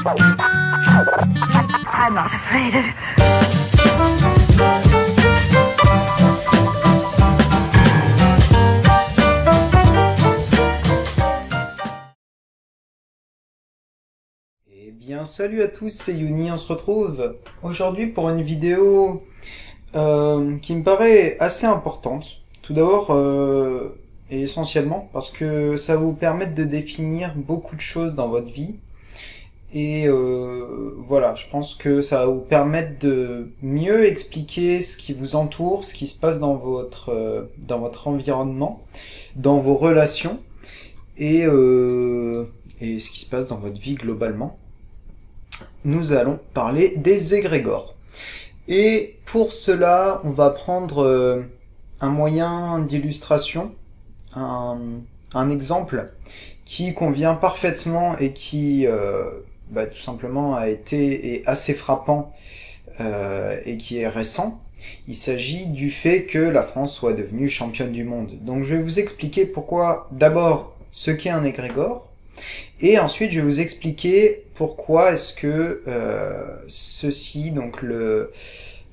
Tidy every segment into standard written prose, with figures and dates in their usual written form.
I'm not afraid of... Eh bien, salut à tous, c'est Yuni, on se retrouve aujourd'hui pour une vidéo qui me paraît assez importante. Tout d'abord, et essentiellement, parce que ça va vous permettre de définir beaucoup de choses dans votre vie. Et voilà, je pense que ça va vous permettre de mieux expliquer ce qui vous entoure, ce qui se passe dans votre environnement, dans vos relations, et ce qui se passe dans votre vie globalement. Nous allons parler des égrégores. Et pour cela, on va prendre un moyen d'illustration, un exemple qui convient parfaitement et qui tout simplement a été assez frappant et qui est récent. Il s'agit du fait que la France soit devenue championne du monde. Donc je vais vous expliquer pourquoi, d'abord, ce qu'est un égrégore, et ensuite je vais vous expliquer pourquoi est-ce que ceci, donc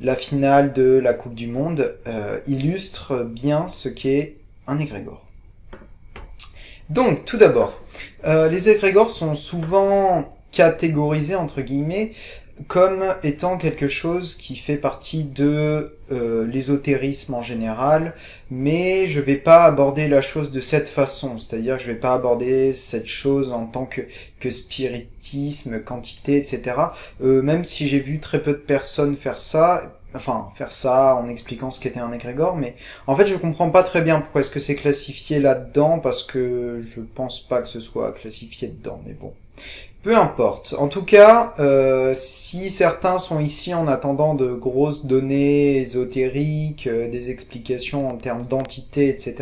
la finale de la Coupe du Monde, illustre bien ce qu'est un égrégore. Donc tout d'abord, les égrégores sont souvent catégorisés entre guillemets comme étant quelque chose qui fait partie de l'ésotérisme en général, mais je vais pas aborder la chose de cette façon, c'est-à-dire que je vais pas aborder cette chose en tant que spiritisme, quantité, etc. Même si j'ai vu très peu de personnes faire ça en expliquant ce qu'était un égrégore, mais en fait je comprends pas très bien pourquoi est-ce que c'est classifié là-dedans, parce que je pense pas que ce soit classifié dedans, mais bon. Peu importe. En tout cas, si certains sont ici en attendant de grosses données ésotériques, des explications en termes d'entité, etc.,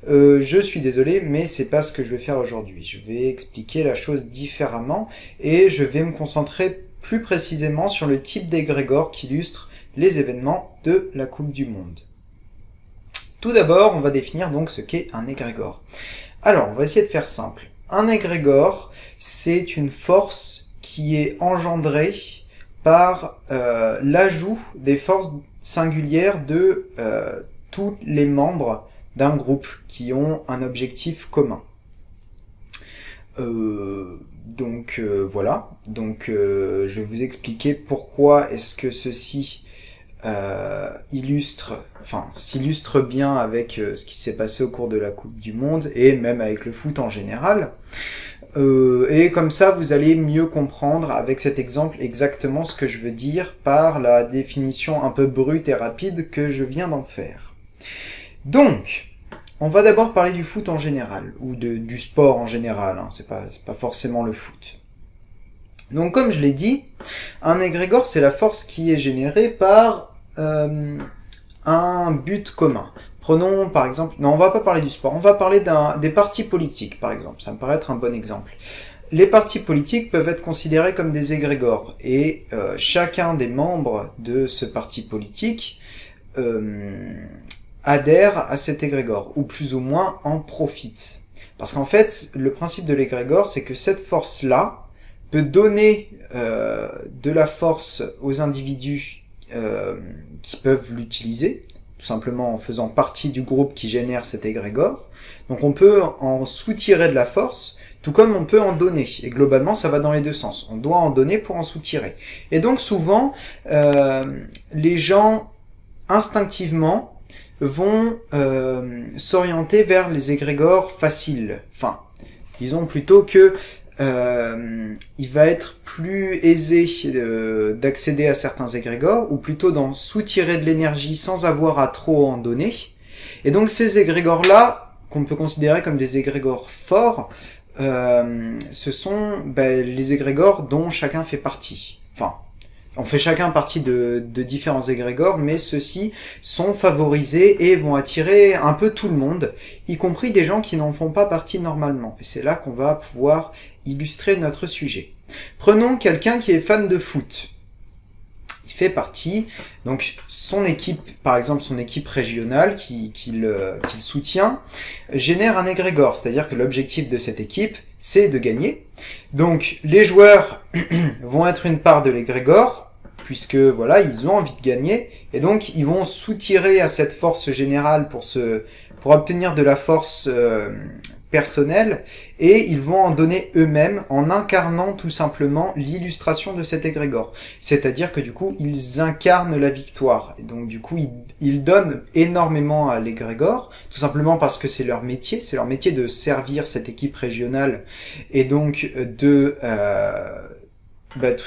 je suis désolé, mais c'est pas ce que je vais faire aujourd'hui. Je vais expliquer la chose différemment et je vais me concentrer plus précisément sur le type d'égrégore qui illustre les événements de la Coupe du Monde. Tout d'abord, on va définir donc ce qu'est un égrégore. Alors, on va essayer de faire simple. Un égrégore, c'est une force qui est engendrée par l'ajout des forces singulières de tous les membres d'un groupe qui ont un objectif commun. Voilà. Donc, je vais vous expliquer pourquoi est-ce que ceci s'illustre bien avec ce qui s'est passé au cours de la Coupe du Monde et même avec le foot en général. Et comme ça, vous allez mieux comprendre avec cet exemple exactement ce que je veux dire par la définition un peu brute et rapide que je viens d'en faire. Donc, on va d'abord parler du foot en général, ou du sport en général, hein, c'est pas forcément le foot. Donc comme je l'ai dit, un égrégore c'est la force qui est générée par un but commun. Prenons par exemple, non on va pas parler du sport, on va parler des partis politiques par exemple, ça me paraît être un bon exemple. Les partis politiques peuvent être considérés comme des égrégores et chacun des membres de ce parti politique adhère à cet égrégore, ou plus ou moins en profite. Parce qu'en fait, le principe de l'égrégore, c'est que cette force-là peut donner de la force aux individus qui peuvent l'utiliser, tout simplement en faisant partie du groupe qui génère cet égrégore. Donc on peut en soutirer de la force, tout comme on peut en donner. Et globalement, ça va dans les deux sens. On doit en donner pour en soutirer. Et donc souvent, les gens, instinctivement, vont s'orienter vers les égrégores faciles. Enfin, disons plutôt que il va être plus aisé d'accéder à certains égrégores, ou plutôt d'en soutirer de l'énergie sans avoir à trop en donner. Et donc ces égrégores-là, qu'on peut considérer comme des égrégores forts, ce sont les égrégores dont chacun fait partie. Enfin, on fait chacun partie de différents égrégores, mais ceux-ci sont favorisés et vont attirer un peu tout le monde, y compris des gens qui n'en font pas partie normalement. Et c'est là qu'on va pouvoir illustrer notre sujet. Prenons quelqu'un qui est fan de foot. Il fait partie, donc son équipe, par exemple son équipe régionale qu'il soutient, génère un égrégore, c'est-à-dire que l'objectif de cette équipe, c'est de gagner. Donc les joueurs vont être une part de l'égrégore, puisque voilà, ils ont envie de gagner, et donc ils vont soutirer à cette force générale pour obtenir de la force personnelle, et ils vont en donner eux-mêmes en incarnant tout simplement l'illustration de cet égrégore. C'est-à-dire que du coup, ils incarnent la victoire. Et donc du coup, ils donnent énormément à l'égrégore, tout simplement parce que c'est leur métier de servir cette équipe régionale, et donc tout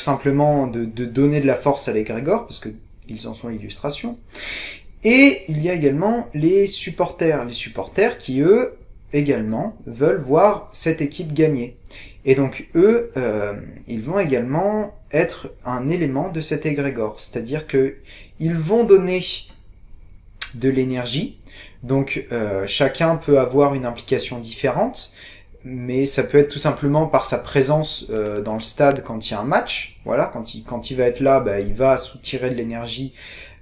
simplement de donner de la force à l'égrégore, parce que ils en sont l'illustration. Et il y a également les supporters qui, eux, également, veulent voir cette équipe gagner. Et donc, eux, ils vont également être un élément de cet égrégore. C'est-à-dire que ils vont donner de l'énergie. Donc, chacun peut avoir une implication différente. Mais ça peut être tout simplement par sa présence dans le stade quand il y a un match. Voilà, quand il va être là, il va soutirer de l'énergie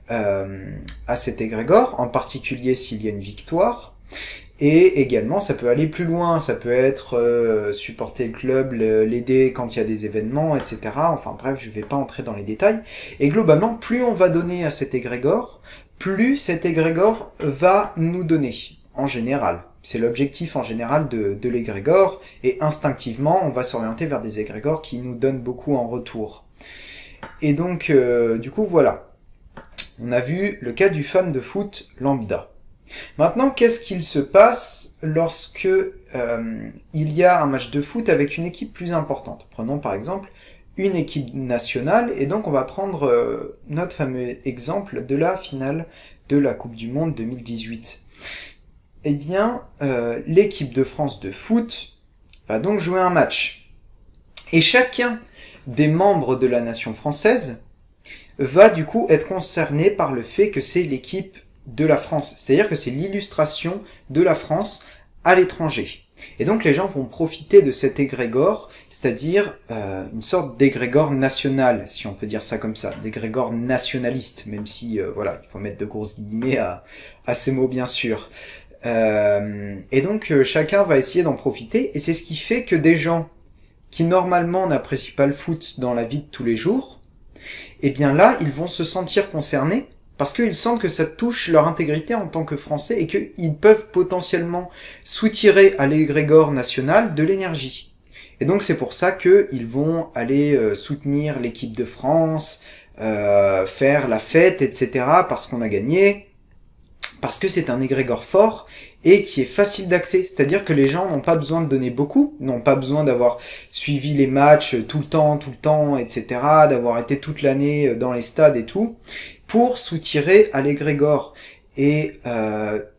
à cet égrégore, en particulier s'il y a une victoire. Et également, ça peut aller plus loin, ça peut être supporter le club, l'aider quand il y a des événements, etc. Enfin bref, je vais pas entrer dans les détails. Et globalement, plus on va donner à cet égrégore, plus cet égrégore va nous donner, en général. C'est l'objectif en général de l'égrégore, et instinctivement, on va s'orienter vers des égrégores qui nous donnent beaucoup en retour. Et donc, du coup, voilà. On a vu le cas du fan de foot lambda. Maintenant, qu'est-ce qu'il se passe lorsque il y a un match de foot avec une équipe plus importante? Prenons par exemple une équipe nationale, et donc on va prendre notre fameux exemple de la finale de la Coupe du Monde 2018. Eh bien, l'équipe de France de foot va donc jouer un match. Et chacun des membres de la nation française va du coup être concerné par le fait que c'est l'équipe de la France. C'est-à-dire que c'est l'illustration de la France à l'étranger. Et donc les gens vont profiter de cet égrégore, c'est-à-dire une sorte d'égrégore national, si on peut dire ça comme ça, d'égrégore nationaliste, même si, voilà, il faut mettre de grosses guillemets à ces mots bien sûr. Et donc chacun va essayer d'en profiter, et c'est ce qui fait que des gens qui normalement n'apprécient pas le foot dans la vie de tous les jours, eh bien là, ils vont se sentir concernés, parce qu'ils sentent que ça touche leur intégrité en tant que Français, et qu'ils peuvent potentiellement soutirer à l'égrégore national de l'énergie. Et donc c'est pour ça qu'ils vont aller soutenir l'équipe de France, faire la fête, etc., parce qu'on a gagné, parce que c'est un égrégore fort et qui est facile d'accès. C'est-à-dire que les gens n'ont pas besoin de donner beaucoup, n'ont pas besoin d'avoir suivi les matchs tout le temps, etc., d'avoir été toute l'année dans les stades et tout, pour soutirer à l'égrégore. Et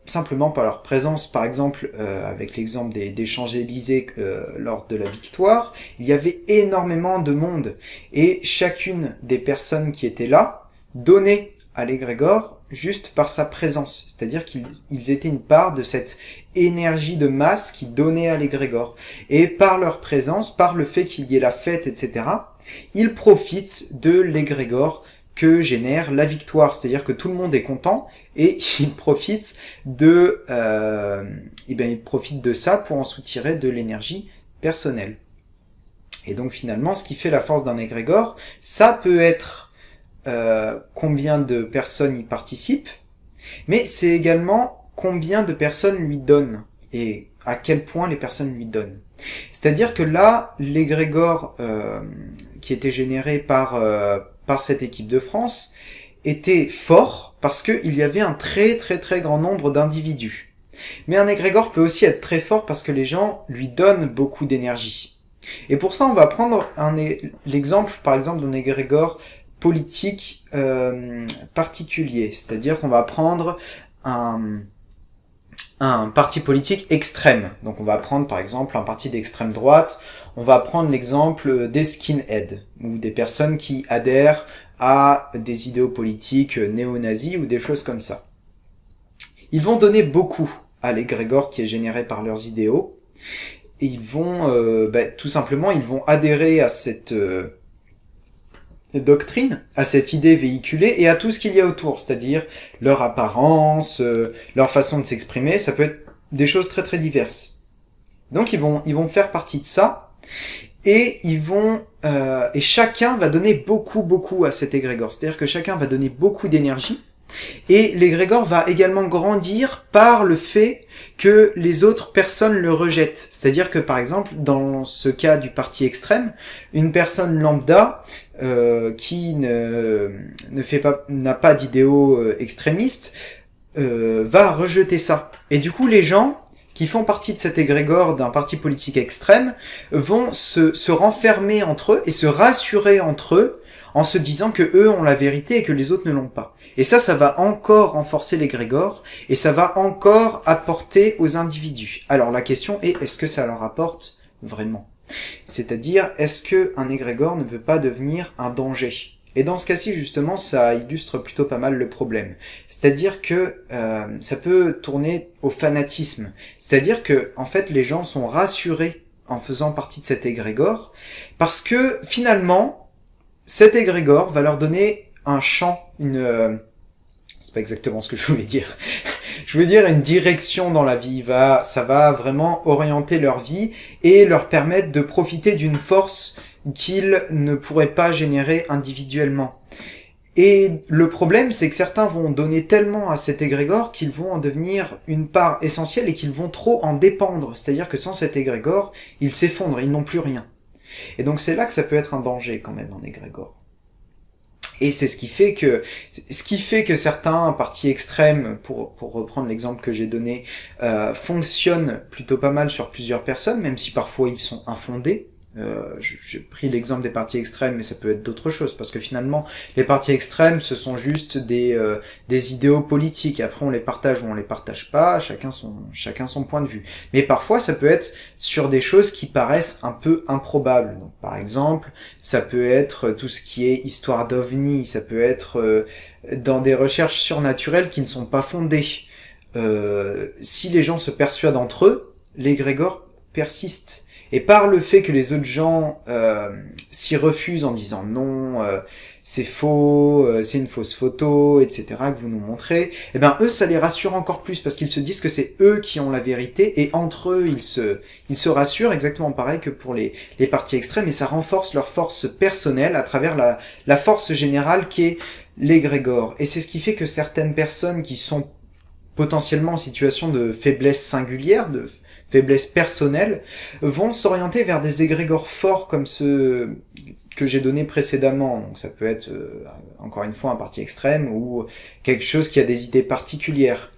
simplement par leur présence, par exemple, avec l'exemple des Champs-Élysées lors de la victoire, il y avait énormément de monde. Et chacune des personnes qui étaient là donnait à l'égrégore juste par sa présence. C'est-à-dire qu'ils étaient une part de cette énergie de masse qui donnait à l'égrégore. Et par leur présence, par le fait qu'il y ait la fête, etc., ils profitent de l'égrégore que génère la victoire. C'est-à-dire que tout le monde est content et ils profitent ils profitent de ça pour en soutirer de l'énergie personnelle. Et donc finalement, ce qui fait la force d'un égrégore, ça peut être combien de personnes y participent, mais c'est également combien de personnes lui donnent et à quel point les personnes lui donnent. C'est-à-dire que là, l'égrégore qui était généré par cette équipe de France était fort parce qu'il y avait un très très très grand nombre d'individus. Mais un égrégore peut aussi être très fort parce que les gens lui donnent beaucoup d'énergie. Et pour ça, on va prendre l'exemple, par exemple, d'un égrégore politique particulier. C'est-à-dire qu'on va prendre un parti politique extrême. Donc on va prendre par exemple un parti d'extrême droite, on va prendre l'exemple des skinheads, ou des personnes qui adhèrent à des idéaux politiques néo-nazis ou des choses comme ça. Ils vont donner beaucoup à l'égrégore qui est généré par leurs idéaux, et ils vont tout simplement ils vont adhérer à cette doctrine, à cette idée véhiculée et à tout ce qu'il y a autour, c'est-à-dire leur apparence, leur façon de s'exprimer, ça peut être des choses très très diverses. Donc ils vont faire partie de ça, et et chacun va donner beaucoup à cet égrégore. C'est-à-dire que chacun va donner beaucoup d'énergie, et l'égrégore va également grandir par le fait que les autres personnes le rejettent. C'est-à-dire que, par exemple, dans ce cas du parti extrême, une personne lambda qui n'a pas d'idéaux extrémistes va rejeter ça. Et du coup, les gens qui font partie de cet égrégore d'un parti politique extrême vont se renfermer entre eux et se rassurer entre eux en se disant que eux ont la vérité et que les autres ne l'ont pas. Et ça va encore renforcer l'égrégore et ça va encore apporter aux individus. Alors la question est, est-ce que ça leur apporte vraiment ? C'est-à-dire, est-ce qu'un égrégore ne peut pas devenir un danger ? Et dans ce cas-ci, justement, ça illustre plutôt pas mal le problème. C'est-à-dire que ça peut tourner au fanatisme. C'est-à-dire que, en fait, les gens sont rassurés en faisant partie de cet égrégore parce que, finalement, cet égrégore va leur donner un champ, c'est pas exactement ce que je voulais dire. Je veux dire une direction dans la vie. Ça va vraiment orienter leur vie et leur permettre de profiter d'une force qu'ils ne pourraient pas générer individuellement. Et le problème, c'est que certains vont donner tellement à cet égrégore qu'ils vont en devenir une part essentielle et qu'ils vont trop en dépendre. C'est-à-dire que sans cet égrégore, ils s'effondrent, ils n'ont plus rien. Et donc c'est là que ça peut être un danger quand même, un égrégore. Et c'est ce qui fait que certains partis extrêmes, pour reprendre l'exemple que j'ai donné, fonctionnent plutôt pas mal sur plusieurs personnes, même si parfois ils sont infondés. J'ai pris l'exemple des partis extrêmes, mais ça peut être d'autres choses, parce que finalement, les partis extrêmes, ce sont juste des idéaux politiques. Après, on les partage ou on les partage pas, chacun son point de vue. Mais parfois, ça peut être sur des choses qui paraissent un peu improbables. Donc, par exemple, ça peut être tout ce qui est histoire d'OVNI, ça peut être dans des recherches surnaturelles qui ne sont pas fondées. Si les gens se persuadent entre eux, l'égrégore persiste. Et par le fait que les autres gens s'y refusent en disant non, c'est faux, c'est une fausse photo, etc., que vous nous montrez, eh ben eux, ça les rassure encore plus parce qu'ils se disent que c'est eux qui ont la vérité et entre eux, ils se rassurent, exactement pareil que pour les partis extrêmes, et ça renforce leur force personnelle à travers la force générale qui est l'égrégore. Et c'est ce qui fait que certaines personnes qui sont potentiellement en situation de faiblesse singulière, de faiblesse personnelle, vont s'orienter vers des égrégores forts comme ceux que j'ai donnés précédemment. Donc ça peut être, encore une fois, un parti extrême ou quelque chose qui a des idées particulières.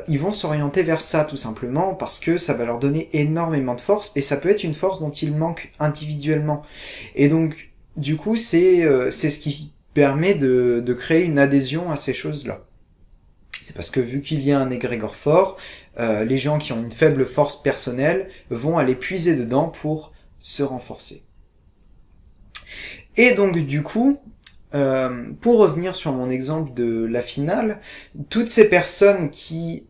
Ils vont s'orienter vers ça, tout simplement, parce que ça va leur donner énormément de force, et ça peut être une force dont ils manquent individuellement. Et donc, du coup, c'est ce qui permet de créer une adhésion à ces choses-là. C'est parce que vu qu'il y a un égrégore fort, les gens qui ont une faible force personnelle vont aller puiser dedans pour se renforcer. Et donc du coup, pour revenir sur mon exemple de la finale, toutes ces personnes qui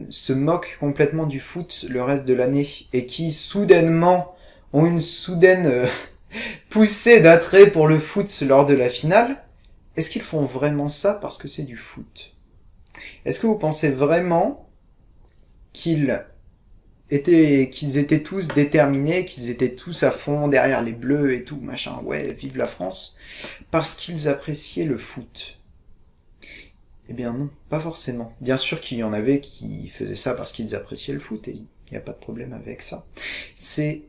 se moquent complètement du foot le reste de l'année et qui soudainement ont une soudaine poussée d'attrait pour le foot lors de la finale, est-ce qu'ils font vraiment ça parce que c'est du foot ? Est-ce que vous pensez vraiment qu'ils étaient tous déterminés, qu'ils étaient tous à fond derrière les Bleus et tout, machin, ouais, vive la France, parce qu'ils appréciaient le foot? Eh bien non, pas forcément. Bien sûr qu'il y en avait qui faisaient ça parce qu'ils appréciaient le foot, et il n'y a pas de problème avec ça. C'est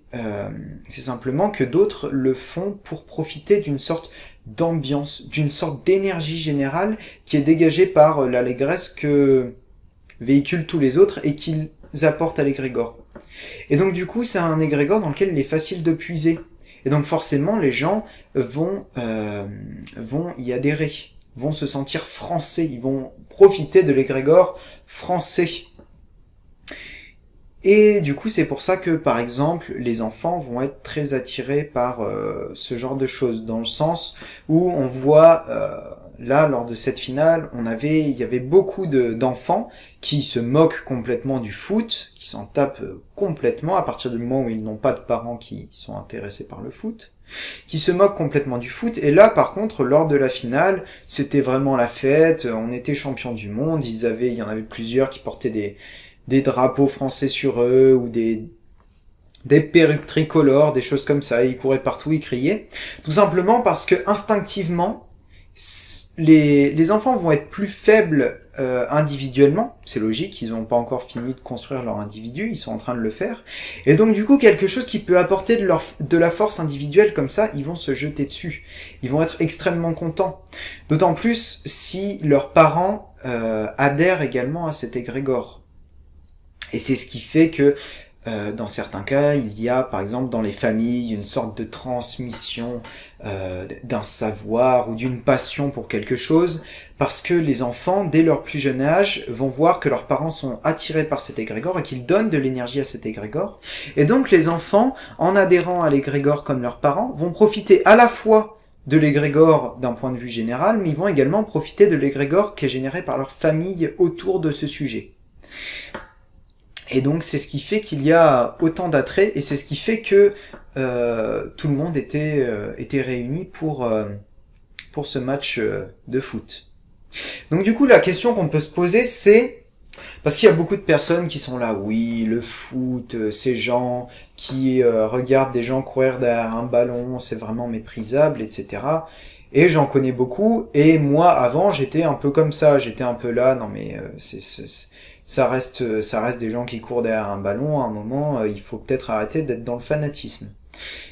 simplement que d'autres le font pour profiter d'une sorte d'ambiance, d'une sorte d'énergie générale qui est dégagée par l'allégresse que véhiculent tous les autres et qu'ils apportent à l'égrégore. Et donc du coup, c'est un égrégore dans lequel il est facile de puiser. Et donc forcément, les gens vont y adhérer, vont se sentir français, ils vont profiter de l'égrégore français. Et du coup, c'est pour ça que, par exemple, les enfants vont être très attirés par ce genre de choses, dans le sens où on voit, là, lors de cette finale, il y avait beaucoup d'enfants qui se moquent complètement du foot, qui s'en tapent complètement à partir du moment où ils n'ont pas de parents qui sont intéressés par le foot, qui se moquent complètement du foot. Et là, par contre, lors de la finale, c'était vraiment la fête, on était champions du monde, il y en avait plusieurs qui portaient des drapeaux français sur eux, ou des des perruques tricolores, des choses comme ça, ils couraient partout, ils criaient. Tout simplement parce que instinctivement, les enfants vont être plus faibles individuellement, c'est logique, ils n'ont pas encore fini de construire leur individu, ils sont en train de le faire, et donc du coup quelque chose qui peut apporter de la force individuelle comme ça, ils vont se jeter dessus, ils vont être extrêmement contents, d'autant plus si leurs parents adhèrent également à cet égrégore. Et c'est ce qui fait que dans certains cas, il y a, par exemple, dans les familles, une sorte de transmission d'un savoir ou d'une passion pour quelque chose, parce que les enfants, dès leur plus jeune âge, vont voir que leurs parents sont attirés par cet égrégore et qu'ils donnent de l'énergie à cet égrégore. Et donc les enfants, en adhérant à l'égrégore comme leurs parents, vont profiter à la fois de l'égrégore d'un point de vue général, mais ils vont également profiter de l'égrégore qui est généré par leur famille autour de ce sujet. Et donc c'est ce qui fait qu'il y a autant d'attrait, et c'est ce qui fait que tout le monde était réuni pour ce match de foot. Donc du coup la question qu'on peut se poser c'est, parce qu'il y a beaucoup de personnes qui sont là, oui le foot, ces gens qui regardent des gens courir derrière un ballon, c'est vraiment méprisable, etc. Et j'en connais beaucoup, et moi avant j'étais un peu comme ça, j'étais un peu là, non mais ça reste des gens qui courent derrière un ballon, à un moment, il faut peut-être arrêter d'être dans le fanatisme.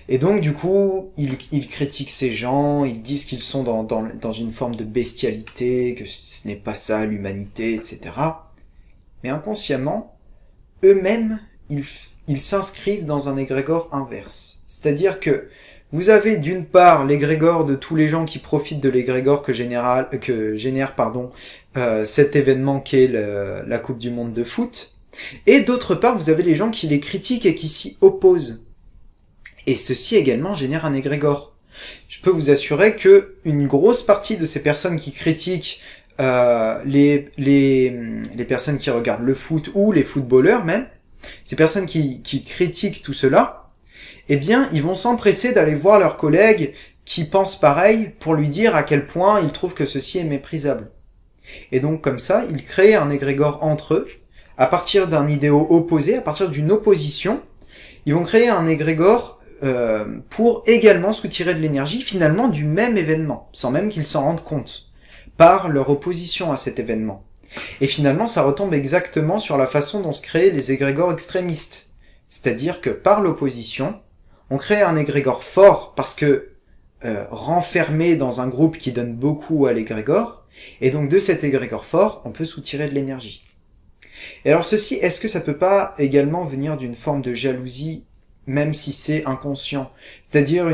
Et donc, du coup, ils critiquent ces gens, ils disent qu'ils sont dans une forme de bestialité, que ce n'est pas ça l'humanité, etc. Mais inconsciemment, eux-mêmes, ils s'inscrivent dans un égrégore inverse. C'est-à-dire que vous avez d'une part l'égrégore de tous les gens qui profitent de l'égrégore que génère cet événement qu'est la Coupe du Monde de foot, et d'autre part vous avez les gens qui les critiquent et qui s'y opposent. Et ceci également génère un égrégore. Je peux vous assurer que une grosse partie de ces personnes qui critiquent les personnes qui regardent le foot ou les footballeurs même, ces personnes qui critiquent tout cela, eh bien, ils vont s'empresser d'aller voir leurs collègues qui pensent pareil pour lui dire à quel point ils trouvent que ceci est méprisable. Et donc, comme ça, ils créent un égrégore entre eux, à partir d'un idéal opposé, à partir d'une opposition, ils vont créer un égrégore pour également soutirer de l'énergie, finalement, du même événement, sans même qu'ils s'en rendent compte, par leur opposition à cet événement. Et finalement, ça retombe exactement sur la façon dont se créent les égrégores extrémistes. C'est-à-dire que par l'opposition, on crée un égrégore fort parce que renfermé dans un groupe qui donne beaucoup à l'égrégore, et donc de cet égrégore fort, on peut soutirer de l'énergie. Et alors ceci, est-ce que ça peut pas également venir d'une forme de jalousie, même si c'est inconscient? C'est-à-dire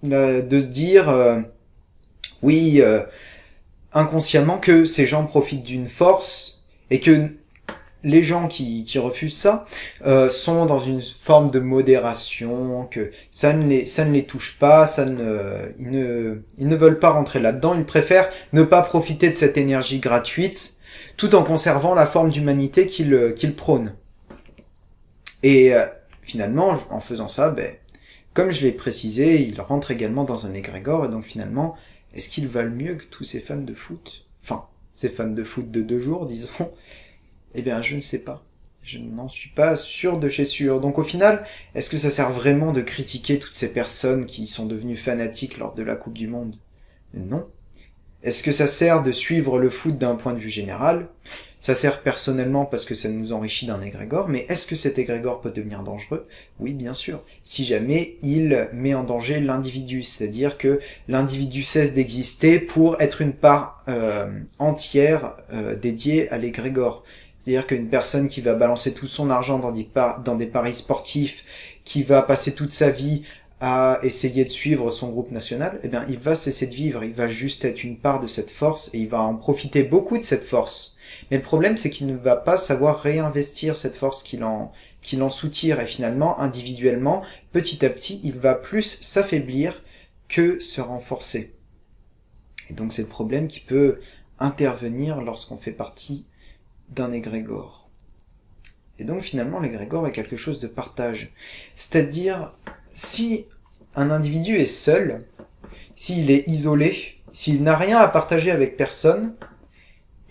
de se dire, oui, inconsciemment que ces gens profitent d'une force, et que les gens qui refusent ça sont dans une forme de modération, que ça ne les touche pas, ils ne veulent pas rentrer là-dedans, ils préfèrent ne pas profiter de cette énergie gratuite, tout en conservant la forme d'humanité qu'ils prônent. Et finalement, en faisant ça, comme je l'ai précisé, ils rentrent également dans un égrégore, et donc finalement, est-ce qu'ils valent mieux que tous ces fans de foot? Enfin, ces fans de foot de 2 jours, disons. Eh bien, je ne sais pas. Je n'en suis pas sûr de chez sûr. Donc au final, est-ce que ça sert vraiment de critiquer toutes ces personnes qui sont devenues fanatiques lors de la Coupe du Monde? Non. Est-ce que ça sert de suivre le foot d'un point de vue général? Ça sert personnellement parce que ça nous enrichit d'un égrégore, mais est-ce que cet égrégore peut devenir dangereux? Oui, bien sûr. Si jamais il met en danger l'individu, c'est-à-dire que l'individu cesse d'exister pour être une part entière dédiée à l'égrégore. C'est-à-dire qu'une personne qui va balancer tout son argent dans des paris sportifs, qui va passer toute sa vie à essayer de suivre son groupe national, eh bien, il va cesser de vivre, il va juste être une part de cette force, et il va en profiter beaucoup de cette force. Mais le problème, c'est qu'il ne va pas savoir réinvestir cette force qu'il en soutire, et finalement, individuellement, petit à petit, il va plus s'affaiblir que se renforcer. Et donc, c'est le problème qui peut intervenir lorsqu'on fait partie d'un égrégore. Et donc, finalement, l'égrégore est quelque chose de partage. C'est-à-dire, si un individu est seul, s'il est isolé, s'il n'a rien à partager avec personne,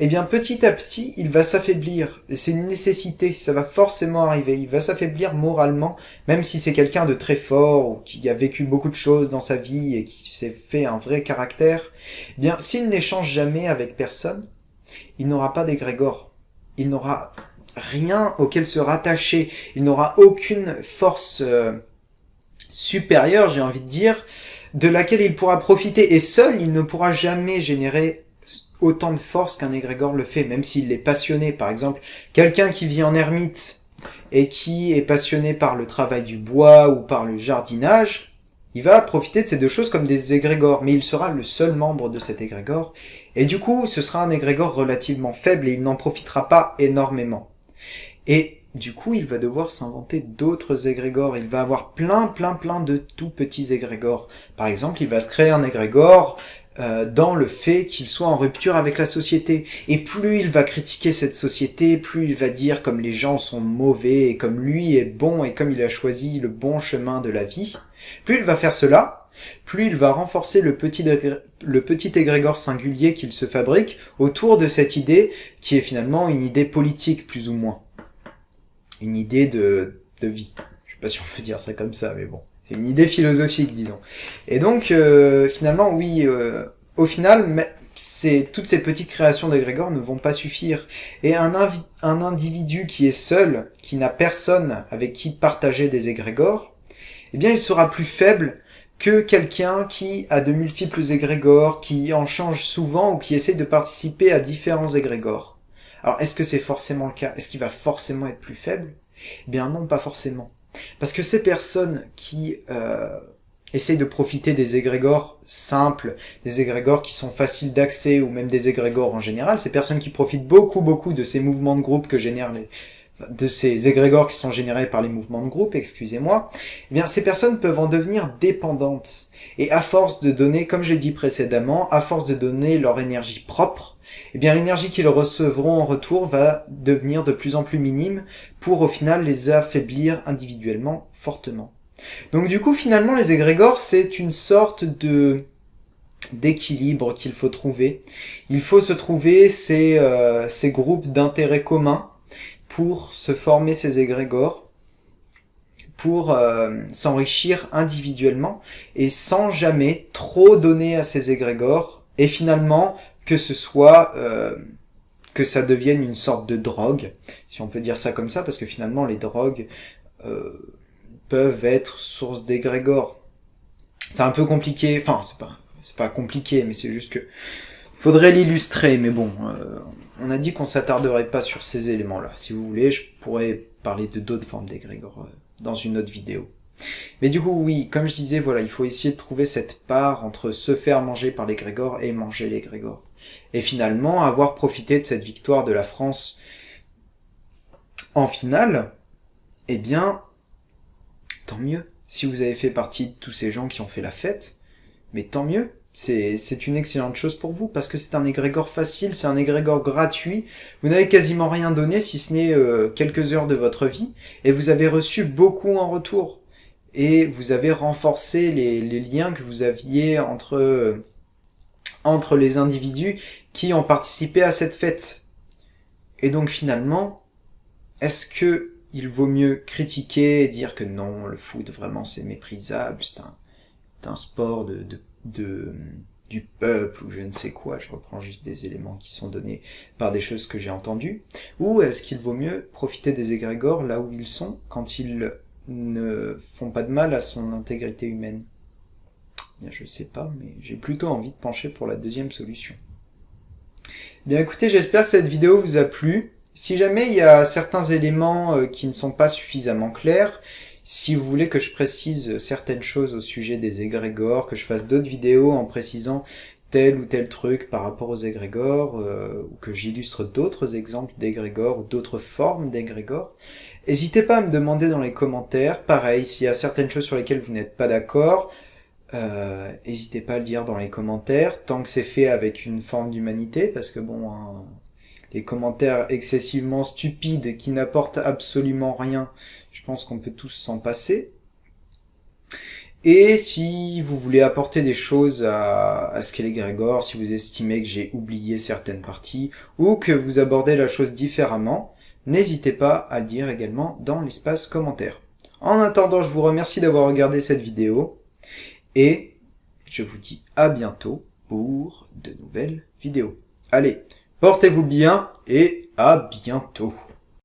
eh bien petit à petit, il va s'affaiblir. Et c'est une nécessité, ça va forcément arriver. Il va s'affaiblir moralement, même si c'est quelqu'un de très fort, ou qui a vécu beaucoup de choses dans sa vie, et qui s'est fait un vrai caractère. Eh bien, s'il n'échange jamais avec personne, il n'aura pas d'égrégore. Il n'aura rien auquel se rattacher. Il n'aura aucune force supérieure, j'ai envie de dire, de laquelle il pourra profiter. Et seul, il ne pourra jamais générer autant de force qu'un égrégore le fait, même s'il est passionné. Par exemple, quelqu'un qui vit en ermite et qui est passionné par le travail du bois ou par le jardinage, il va profiter de ces deux choses comme des égrégores, mais il sera le seul membre de cet égrégore, et du coup, ce sera un égrégore relativement faible et il n'en profitera pas énormément. Et du coup, il va devoir s'inventer d'autres égrégores. Il va avoir plein de tout petits égrégores. Par exemple, il va se créer un égrégore dans le fait qu'il soit en rupture avec la société. Et plus il va critiquer cette société, plus il va dire comme les gens sont mauvais, et comme lui est bon, et comme il a choisi le bon chemin de la vie, plus il va faire cela, plus il va renforcer le petit égrégore singulier qu'il se fabrique autour de cette idée qui est finalement une idée politique, plus ou moins. Une idée de vie. Je sais pas si on peut dire ça comme ça, mais bon. C'est une idée philosophique, disons. Et donc, finalement, oui, au final, toutes ces petites créations d'égrégores ne vont pas suffire. Et un individu qui est seul, qui n'a personne avec qui partager des égrégores, eh bien, il sera plus faible que quelqu'un qui a de multiples égrégores, qui en change souvent ou qui essaie de participer à différents égrégores. Alors, est-ce que c'est forcément le cas? Est-ce qu'il va forcément être plus faible? Eh bien non, pas forcément. Parce que ces personnes qui essayent de profiter des égrégores simples, des égrégores qui sont faciles d'accès, ou même des égrégores en général, ces personnes qui profitent beaucoup de ces mouvements de groupe de ces égrégores qui sont générés par les mouvements de groupe, excusez-moi, eh bien ces personnes peuvent en devenir dépendantes. Et à force de donner, comme je l'ai dit précédemment, à force de donner leur énergie propre, eh bien l'énergie qu'ils recevront en retour va devenir de plus en plus minime pour au final les affaiblir individuellement fortement. Donc du coup finalement les égrégores c'est une sorte d'équilibre qu'il faut trouver. Il faut se trouver ces groupes d'intérêts communs pour se former ces égrégores, pour s'enrichir individuellement et sans jamais trop donner à ces égrégores et finalement que ce soit que ça devienne une sorte de drogue, si on peut dire ça comme ça, parce que finalement les drogues peuvent être source d'égrégores. C'est un peu compliqué, enfin c'est pas compliqué, mais c'est juste que faudrait l'illustrer, mais bon, on a dit qu'on s'attarderait pas sur ces éléments-là. Si vous voulez, je pourrais parler de d'autres formes d'égrégores dans une autre vidéo. Mais du coup, oui, comme je disais, voilà, il faut essayer de trouver cette part entre se faire manger par l'égrégore et manger l'égrégore. Et finalement, avoir profité de cette victoire de la France en finale, eh bien, tant mieux. Si vous avez fait partie de tous ces gens qui ont fait la fête, mais tant mieux. C'est une excellente chose pour vous, parce que c'est un égrégore facile, c'est un égrégore gratuit. Vous n'avez quasiment rien donné, si ce n'est quelques heures de votre vie, et vous avez reçu beaucoup en retour. Et vous avez renforcé les liens que vous aviez entre les individus qui ont participé à cette fête. Et donc finalement, est-ce que il vaut mieux critiquer et dire que non, le foot vraiment c'est méprisable, c'est un sport du peuple ou je ne sais quoi, je reprends juste des éléments qui sont donnés par des choses que j'ai entendues, ou est-ce qu'il vaut mieux profiter des égrégores là où ils sont quand ils ne font pas de mal à son intégrité humaine? Bien, je sais pas, mais j'ai plutôt envie de pencher pour la deuxième solution. Bien écoutez, j'espère que cette vidéo vous a plu. Si jamais il y a certains éléments qui ne sont pas suffisamment clairs, si vous voulez que je précise certaines choses au sujet des égrégores, que je fasse d'autres vidéos en précisant tel ou tel truc par rapport aux égrégores, ou que j'illustre d'autres exemples d'égrégores ou d'autres formes d'égrégores, n'hésitez pas à me demander dans les commentaires. Pareil, s'il y a certaines choses sur lesquelles vous n'êtes pas d'accord, n'hésitez pas à le dire dans les commentaires, tant que c'est fait avec une forme d'humanité, parce que bon, hein, les commentaires excessivement stupides qui n'apportent absolument rien, je pense qu'on peut tous s'en passer. Et si vous voulez apporter des choses à Skelly Grégor, si vous estimez que j'ai oublié certaines parties, ou que vous abordez la chose différemment, n'hésitez pas à le dire également dans l'espace commentaire. En attendant, je vous remercie d'avoir regardé cette vidéo, et je vous dis à bientôt pour de nouvelles vidéos. Allez, portez-vous bien, et à bientôt.